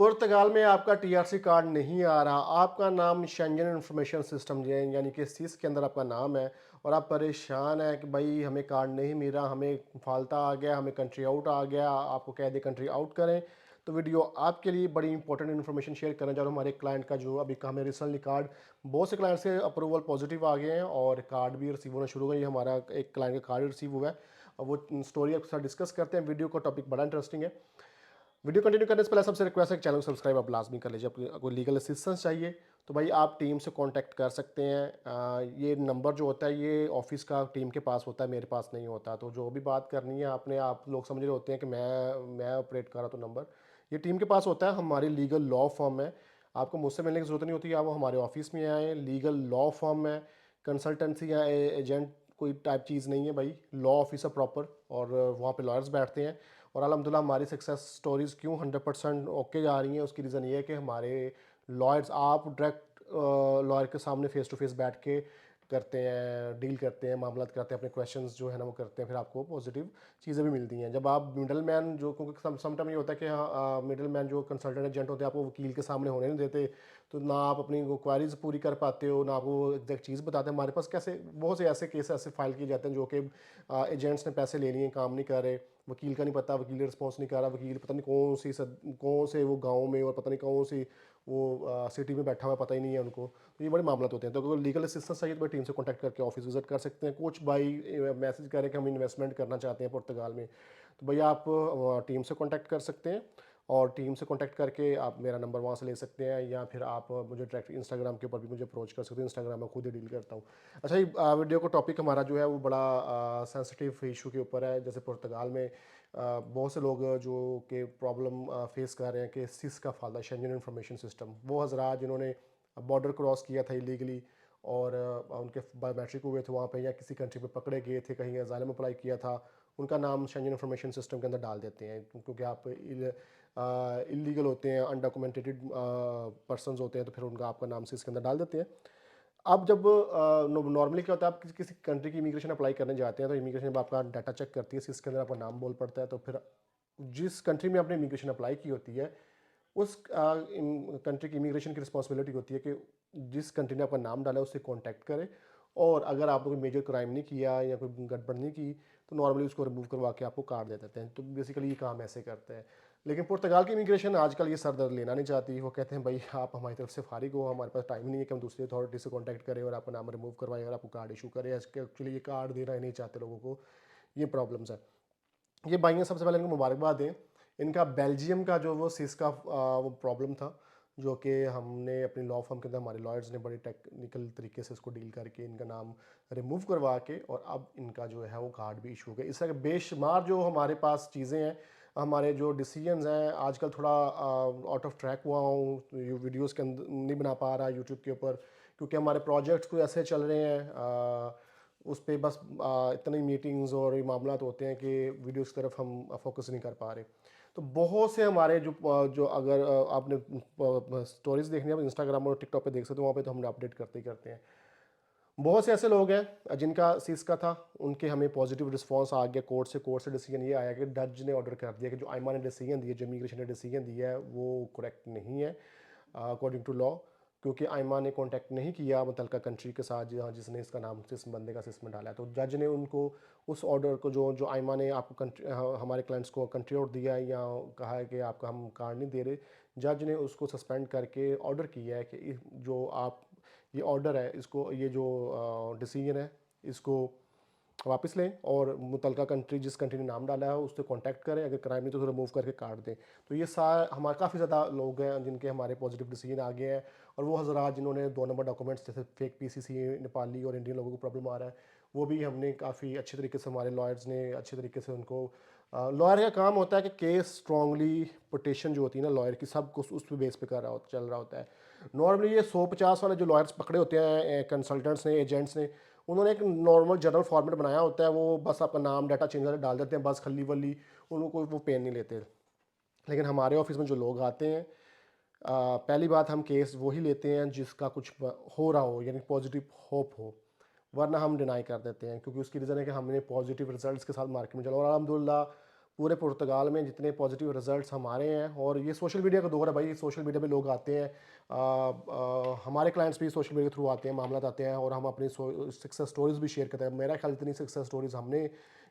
पुर्तगाल में आपका TRC card नहीं आ रहा, आपका नाम शेंजन इंफॉर्मेशन सिस्टम यानी कि सिस के अंदर आपका नाम है और आप परेशान हैं कि भाई हमें कार्ड नहीं मिल रहा, हमें फाल्ता आ गया, हमें कंट्री आउट आ गया, आपको कह दे कंट्री आउट करें। तो वीडियो आपके लिए बड़ी इंपॉर्टेंट इन्फॉर्मेशन शेयर करने जा रहा हूँ। हमारे क्लाइंट का जो अभी हमें रिसेंटली कार्ड, बहुत से क्लाइंट से अप्रूवल पॉजिटिव आ गए हैं और कार्ड भी रिसीव होना शुरू हो गई। हमारा एक क्लाइंट का कार्ड रिसीव हुआ है और वो स्टोरी आपके साथ डिस्कस करते हैं। वीडियो का टॉपिक बड़ा इंटरेस्टिंग है। वीडियो कंटिन्यू करने से पहले सबसे रिक्वेस्ट है कि चैनल को सब्सक्राइब आप लाजमी कर लीजिए। आपको कोई लीगल असिस्टेंस चाहिए तो भाई आप टीम से कांटेक्ट कर सकते हैं। ये नंबर जो होता है ये ऑफिस का टीम के पास होता है, मेरे पास नहीं होता। तो जो भी बात करनी है आपने, आप लोग समझ रहे होते हैं कि मैं ऑपरेट कर रहा हूँ, तो नंबर ये टीम के पास होता है। हमारी लीगल लॉ फॉर्म है, आपको मुझसे मिलने की जरूरत नहीं होती। आप वो हमारे ऑफिस में आए, लीगल लॉ फॉर्म है, कंसल्टेंसी या एजेंट कोई टाइप चीज़ नहीं है भाई, लॉ ऑफिसर प्रॉपर। और वहाँ पे लॉयर्स बैठते हैं और अल्हम्दुलिल्लाह हमारी सक्सेस स्टोरीज़ क्यों 100% ओके जा रही हैं, उसकी रीज़न ये है कि हमारे लॉयर्स, आप डायरेक्ट लॉयर के सामने फ़ेस टू फेस बैठ के करते हैं, डील करते हैं, मामला करते हैं, अपने क्वेश्चंस जो है ना वो करते हैं, फिर आपको पॉजिटिव चीज़ें भी मिलती हैं। जब आप मिडल मैन जो, क्योंकि सम टाइम ये होता है कि हाँ मिडल मैन जो कंसल्टेंट एजेंट होते हैं आपको वकील के सामने होने नहीं देते, तो ना आप अपनी वो क्वारीज पूरी कर पाते हो, ना आप वो एग्जैक्ट चीज़ बताते हैं। हमारे पास कैसे बहुत से ऐसे केस ऐसे फाइल किए जाते हैं जो कि एजेंट्स ने पैसे ले लिए, काम नहीं कर रहे, वकील का नहीं पता, वकील रिस्पॉन्स नहीं कर रहा, वकील पता नहीं कौन से वो गांव में और पता नहीं कौन सी वो सिटी में बैठा हुआ है, पता ही नहीं है उनको। तो ये बड़े मामला होते हैं। तो अगर लीगल असिस्टेंस चाहिए तो भाई टीम से कॉन्टैक्ट करके ऑफिस विजिट कर सकते हैं। कुछ भाई मैसेज करें कि हम इन्वेस्टमेंट करना चाहते हैं पुर्तगाल में, तो भाई आप टीम से कॉन्टैक्ट कर सकते हैं और टीम से कॉन्टैक्ट करके आप मेरा नंबर वहाँ से ले सकते हैं, या फिर आप मुझे डायरेक्ट इंस्टाग्राम के ऊपर भी मुझे अप्रोच कर सकते हैं। इंस्टाग्राम में खुद ही डील करता हूँ। अच्छा, ये वीडियो का टॉपिक हमारा जो है वो बड़ा सेंसिटिव इशू के ऊपर है। जैसे पुर्तगाल में बहुत से लोग जो कि प्रॉब्लम फेस कर रहे हैं कि सिस का फायदा, शेंजन इंफॉर्मेशन सिस्टम, वो हजरात जिन्होंने बॉर्डर क्रॉस किया था इलीगली और उनके बायोमेट्रिक हुए थे वहाँ पे, या किसी कंट्री में पकड़े गए थे, कहीं अजालम अप्लाई किया था, उनका नाम शेंजन इंफॉर्मेशन सिस्टम के अंदर डाल देते हैं। क्योंकि आप इलीगल होते हैं, अनडॉक्यूमेंटेड पर्सनस होते हैं, तो फिर उनका आपका नाम से इसके अंदर डाल देते हैं। अब जब नॉर्मली क्या होता है, आप किसी कंट्री की इमिग्रेशन अप्लाई करने जाते हैं तो इमिग्रेशन जब आपका डाटा चेक करती है, इसके अंदर आपका नाम बोल पड़ता है, तो फिर जिस कंट्री में आपने इमिग्रेशन अप्लाई की होती है उस कंट्री की इमिग्रेशन की रिस्पॉन्सिबिलिटी होती है कि जिस कंट्री ने आपका नाम डाला है उससे कांटेक्ट करे, और अगर आपने कोई मेजर क्राइम नहीं किया या कोई गड़बड़ नहीं की तो नॉर्मली उसको रिमूव करवा के आपको कार्ड दे देते हैं। तो बेसिकली ये काम ऐसे करते हैं। लेकिन पुर्तगाल की इमिग्रेशन आजकल ये सर दर्द लेना नहीं चाहती। वो कहते हैं भाई आप हमारी तरफ से फारिग हो, हमारे पास टाइम नहीं है कि हम दूसरी अथॉरिटी से कॉन्टैक्ट करें और आपका नाम रिमूव करवाएं और आपको कार्ड इशू करें। एक्चुअली ये कार्ड देना ही नहीं चाहते लोगों को, ये प्रॉब्लम्स है। ये भाइयों सबसे पहले इनको मुबारकबाद दें। इनका बेल्जियम का जो वो सिस का वो प्रॉब्लम था, जो कि हमने अपनी लॉ फर्म के अंदर हमारे लॉयर्स ने बड़ी टेक्निकल तरीके से इसको डील करके इनका नाम रिमूव करवा के और अब इनका जो है वो कार्ड भी इशू हो गया। इस तरह के बेशुमार जो हमारे पास चीज़ें हैं, हमारे जो डिसीजंस हैं, आजकल थोड़ा आउट ऑफ ट्रैक हुआ हूँ, वीडियोज़ के अंदर नहीं बना पा रहा यूट्यूब के ऊपर, क्योंकि हमारे प्रोजेक्ट्स कोई ऐसे चल रहे हैं उस पे बस इतनी मीटिंग्स और ये मामला तो होते हैं कि वीडियोस की तरफ हम फोकस नहीं कर पा रहे। तो बहुत से हमारे जो अगर आपने स्टोरीज देखनी है, आप इंस्टाग्राम और टिकटॉक पे देख सकते हो, वहाँ पे तो हम अपडेट करते ही करते हैं। बहुत से ऐसे लोग हैं जिनका सीज का था, उनके हमें पॉजिटिव रिस्पांस आ गया कोर्ट से डिसीजन ये आया कि जज ने ऑर्डर कर दिया कि जो आईमा ने डिसीजन दिया, जो इमिग्रेशन ने डिसीजन दिया है वो करेक्ट नहीं है अकॉर्डिंग टू लॉ, क्योंकि आयमा ने कांटेक्ट नहीं किया मुतलका कंट्री के साथ जहाँ जिसने इसका नाम जिस बंदे का सिस्टम डाला है। तो जज ने उनको उस ऑर्डर को जो जो आयमा ने आपको कंट्री हमारे क्लाइंट्स को कंट्री आउट दिया है या कहा है कि आपका हम कार्ड नहीं दे रहे, जज ने उसको सस्पेंड करके ऑर्डर किया है कि जो आप ये ऑर्डर है इसको, ये जो डिसीजन है इसको वापस लें और मुतलका कंट्री जिस कंट्री ने नाम डाला है उससे कांटेक्ट करें, अगर क्राइम नहीं तो रिमूव करके काट दें। तो ये सारे हमारे काफ़ी ज़्यादा लोग हैं जिनके हमारे पॉजिटिव डिसीजन आ गए हैं। और वो हजरात जिन्होंने 2 नंबर डॉक्यूमेंट्स जैसे फेक पीसीसी नेपाली और इंडियन लोगों को प्रॉब्लम आ रहा है, वो भी हमने काफ़ी अच्छे तरीके से, हमारे लॉयर्स ने अच्छे तरीके से उनको, लॉयर का काम होता है कि केस स्ट्रांगली पोटेशन जो होती है ना लॉयर की, सब कुछ उस बेस पे कर रहा हो चल रहा होता है। नॉर्मली ये 150 वाले जो लॉयर्स पकड़े होते हैं कंसल्टेंट्स ने, एजेंट्स ने, उन्होंने एक नॉर्मल जनरल फॉर्मेट बनाया होता है, वो बस आपका नाम डाटा चेंज करके डाल देते हैं, बस खली वली, उनको वो पेन नहीं लेते। लेकिन हमारे ऑफिस में जो लोग आते हैं, पहली बात हम केस वही लेते हैं जिसका कुछ हो रहा हो, यानी पॉजिटिव होप हो, वरना हम डिनाई कर देते हैं, क्योंकि उसकी रीज़न है कि हमने पॉजिटिव रिजल्ट्स के साथ मार्केट में चला और अलहमदिल्ला पूरे पुर्तगाल में जितने पॉजिटिव रिजल्ट्स हमारे हैं। और ये सोशल मीडिया का दौर है भाई, सोशल मीडिया पे लोग आते हैं, हमारे क्लाइंट्स भी सोशल मीडिया के थ्रू आते हैं, मामला आते हैं, और हम अपनी सक्सेस स्टोरीज भी शेयर करते हैं। मेरा ख्याल इतनी सक्सेस स्टोरीज हमने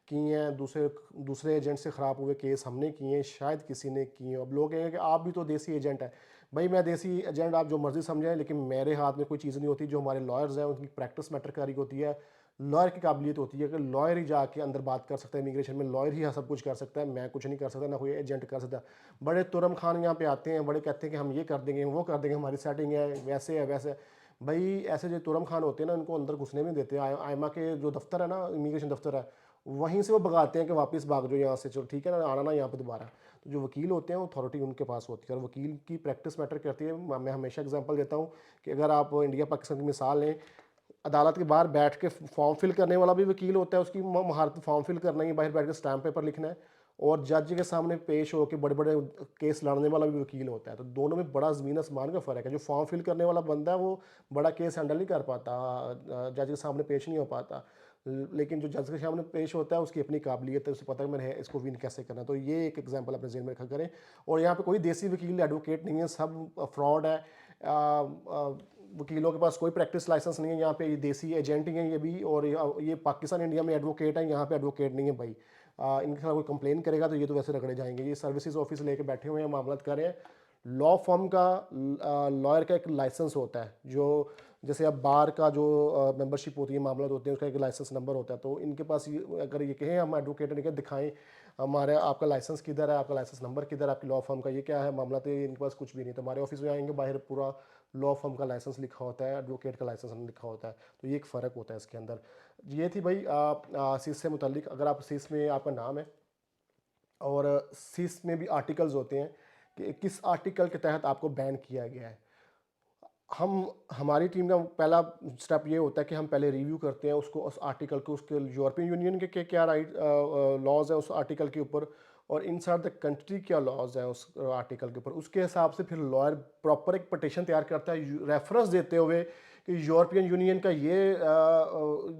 की हैं, दूसरे दूसरे एजेंट से ख़राब हुए केस हमने किए हैं, शायद किसी ने किए हैं। अब लोग कहेंगे कि आप भी तो देसी एजेंट है। भाई मैं देसी एजेंट आप जो मर्जी समझें, लेकिन मेरे हाथ में कोई चीज़ नहीं होती। जो हमारे लॉयर्स हैं उनकी प्रैक्टिस मैटर करी होती है। लॉयर की काबिलियत होती है कि लॉयर ही जाके अंदर बात कर सकता है, इमिग्रेशन में लॉयर ही सब कुछ कर सकता है, मैं कुछ नहीं कर सकता, ना कोई एजेंट कर सकता। बड़े तुरम खान यहाँ पे आते हैं, बड़े कहते हैं कि हम ये कर देंगे, वो कर देंगे, हमारी सेटिंग है, वैसे है वैसे है। भाई ऐसे जो तुरम खान होते हैं ना, उनको अंदर घुसने नहीं देते। आयमा के जो दफ्तर है ना, इमिग्रेशन दफ्तर है, वहीं से वो भगाते हैं कि वापस भाग जाओ यहाँ से, चलो ठीक है ना, आना ना यहाँ पे दोबारा। तो जो वकील होते हैं अथॉरिटी उनके पास होती है, और वकील की प्रैक्टिस मैटर करती है। मैं हमेशा एग्जांपल देता हूँ कि अगर आप इंडिया पाकिस्तान की मिसाल लें, अदालत के बाहर बैठ के फॉर्म फिल करने वाला भी वकील होता है, उसकी महारत फॉर्म फिल करना ही, बाहर बैठ के स्टैम्प पेपर लिखना है। और जज के सामने पेश होकर बड़े बड़े केस लड़ने वाला भी वकील होता है। तो दोनों में बड़ा ज़मीन आसमान का फ़र्क है। जो फॉर्म फिल करने वाला बंदा है वो बड़ा केस हैंडल नहीं कर पाता, जज के सामने पेश नहीं हो पाता। लेकिन जो जज के सामने पेश होता है उसकी अपनी काबिलियत है, उसे पता है मैंने इसको विन कैसे करना है। तो ये एक एग्जांपल अपने जेहन में रखा करें। और यहाँ पे कोई देसी वकील एडवोकेट नहीं है, सब फ्रॉड है। वकीलों के पास कोई प्रैक्टिस लाइसेंस नहीं है। यहाँ पे ये देसी एजेंट ही हैं ये भी, और ये पाकिस्तान इंडिया में एडवोकेट हैं, यहाँ पे एडवोकेट नहीं है भाई। इनके खिलाफ कोई कंप्लेन करेगा तो ये तो वैसे रगड़े जाएंगे। ये सर्विसेज ऑफिस लेके बैठे हुए हैं, मामला कर रहे हैं। लॉ फर्म का, लॉयर का एक लाइसेंस होता है, जो जैसे अब बार का जो मेंबरशिप होती है, मामला होते हैं, उसका एक लाइसेंस नंबर होता है। तो इनके पास अगर ये कहें हम एडवोकेट नहीं, दिखाएं हमारे आपका लाइसेंस किधर है, आपका लाइसेंस नंबर किधर है, आपकी लॉ फर्म का ये क्या है मामला, तो इनके पास कुछ भी नहीं। तो हमारे ऑफिस में आएंगे, बाहर पूरा लॉ फर्म का लाइसेंस लिखा होता है, एडवोकेट का लाइसेंस लिखा होता है। तो ये एक फ़र्क होता है इसके अंदर। ये थी भाई सीस से मुतल्लिक। अगर आप सीस में आपका नाम है, और सीस में भी आर्टिकल्स होते हैं कि किस आर्टिकल के तहत आपको बैन किया गया है। हम हमारी टीम का पहला स्टेप ये होता है कि हम पहले रिव्यू करते हैं उसको, उस आर्टिकल को, उसके यूरोपियन यूनियन के क्या राइट लॉज हैं उस आर्टिकल के ऊपर, और इनसाइड द कंट्री क्या लॉज हैं उस आर्टिकल के ऊपर। उसके हिसाब से फिर लॉयर प्रॉपर एक पटिशन तैयार करता है रेफरेंस देते हुए कि यूरोपियन यूनियन का ये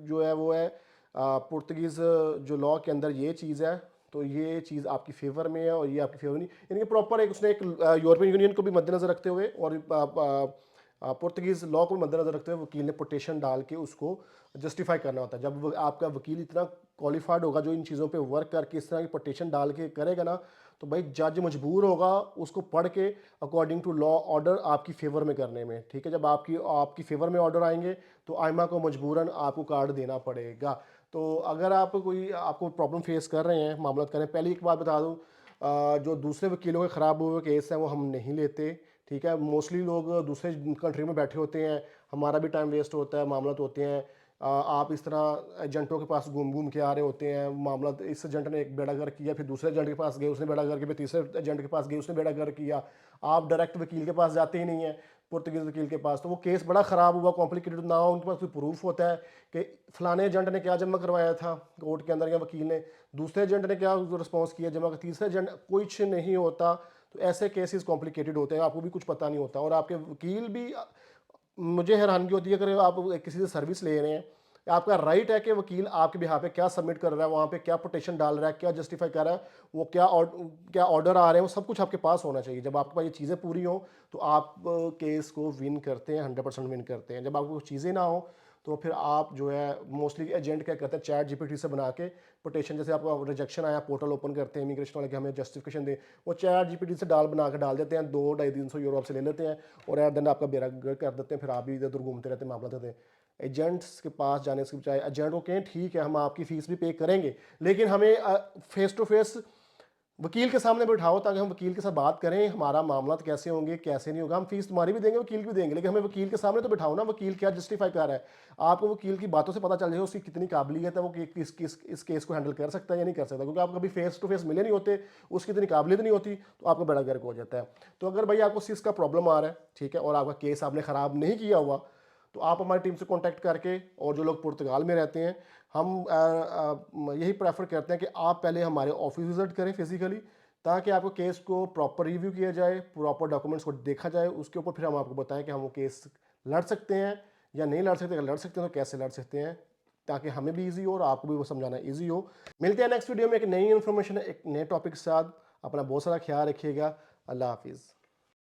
जो है वो है पुर्तगीज़ जो लॉ के अंदर ये चीज़ है, तो ये चीज़ आपकी फेवर में है और ये आपकी फेवर नहीं। यानी कि प्रॉपर एक उसने एक यूरोपियन यूनियन को भी मद्देनज़र रखते हुए और पुर्तगीज़ लॉ को मद्देनजर रखते हुए वकील ने पोटेशन डाल के उसको जस्टिफाई करना होता है। जब आपका वकील इतना क्वालिफाइड होगा जो इन चीज़ों पे वर्क करके इस तरह की पोटेशन डाल के करेगा ना, तो भाई जज मजबूर होगा उसको पढ़ के अकॉर्डिंग टू लॉ ऑर्डर आपकी फेवर में करने में। ठीक है, जब आपकी आपकी फेवर में ऑर्डर आएंगे तो आइमा को मजबूरन आपको कार्ड देना पड़ेगा। तो अगर आप कोई आपको प्रॉब्लम फेस कर रहे हैं, मामला कर रहे हैं, पहली एक बात बता दूँ, जो दूसरे वकीलों के ख़राब हुए केस हैं वो हम नहीं लेते। ठीक है, मोस्टली लोग दूसरे कंट्री में बैठे होते हैं, हमारा भी टाइम वेस्ट होता है, मामला तो होते हैं। आप इस तरह एजेंटों के पास घूम घूम के आ रहे होते हैं, मामला इस एजेंट ने एक बेड़ागर किया, फिर दूसरे एजेंट के पास गए उसने बेड़ागर किया, फिर तीसरे एजेंट के पास गए उसने बेड़ागर किया। आप डायरेक्ट वकील के पास जाते ही नहीं हैं, पुर्तगीज़ वकील के पास, तो वो केस बड़ा ख़राब हुआ, कॉम्प्लिकेटेड ना हो, उनके पास कोई प्रूफ होता है कि फ़लाने एजेंट ने क्या जमा करवाया था कोर्ट के अंदर या वकील ने, दूसरे एजेंट ने क्या रिस्पॉन्स किया जमा, तीसरे एजेंट कुछ नहीं होता। तो ऐसे केसेस कॉम्प्लिकेटेड होते हैं, आपको भी कुछ पता नहीं होता, और आपके वकील भी, मुझे हैरानगी होती है अगर आप किसी से सर्विस ले रहे हैं, आपका राइट है कि वकील आपके बिहाफ पे क्या सबमिट कर रहा है, वहाँ पे क्या पोटेशन डाल रहा है, क्या जस्टिफाई कर रहा है, वो क्या ऑर्डर आ रहे हैं, वो सब कुछ आपके पास होना चाहिए। जब आपके पास ये चीज़ें पूरी हों तो आप केस को विन करते हैं, 100% विन करते हैं। जब आपको चीज़ें ना हो तो फिर आप जो है मोस्टली एजेंट क्या करते हैं, चैट जीपीटी से बना के पोटेशन, जैसे आपका रिजेक्शन आया, पोर्टल ओपन करते हैं इमिग्रेशन वाले कि हमें जस्टिफिकेशन दें, वो चैट जीपीटी से बना के डाल देते हैं, 200-250-300 यूरो आपसे ले लेते हैं और एट देन आपका बेड़ा गर्क कर देते हैं। फिर आप भी इधर उधर घूमते रहते हैं, मामला देते हैं। एजेंट्स के पास जाने से बचाए, एजेंट को कहें ठीक है हम आपकी फ़ीस भी पे करेंगे, लेकिन हमें फेस टू फेस वकील के सामने बिठाओ ताकि हम वकील के साथ बात करें, हमारा मामला तो कैसे होंगे कैसे नहीं होगा, हम फीस तुम्हारी भी देंगे वकील की भी देंगे, लेकिन हमें वकील के सामने तो बिठाओ ना, वकील क्या जस्टिफाई कर रहा है। आपको वकील की बातों से पता चल जाएगा उसकी कितनी काबिलियत है, वो किस किस इस केस को हैंडल कर सकता है या नहीं कर सकता, क्योंकि आप कभी फेस टू फेस मिले नहीं होते, उसकी इतनी काबिलियत नहीं होती, तो आपका बड़ा गर्क हो जाता है। तो अगर भाई आपको किस का प्रॉब्लम आ रहा है, ठीक है, और आपका केस आपने ख़राब नहीं किया हुआ, तो आप हमारी टीम से कांटेक्ट करके, और जो लोग पुर्तगाल में रहते हैं, हम यही प्रेफर करते हैं कि आप पहले हमारे ऑफिस विजिट करें फिजिकली, ताकि आपको केस को प्रॉपर रिव्यू किया जाए, प्रॉपर डॉक्यूमेंट्स को देखा जाए, उसके ऊपर फिर हम आपको बताएं कि हम वो केस लड़ सकते हैं या नहीं लड़ सकते, अगर लड़ सकते हैं तो कैसे लड़ सकते हैं। ताकि हमें भी ईजी हो और आपको भी वो समझाना ईजी हो। मिलते हैं नेक्स्ट वीडियो में एक नई इन्फॉर्मेशन एक नए टॉपिक के साथ। अपना बहुत सारा ख्याल रखिएगा। अल्लाह हाफिज़।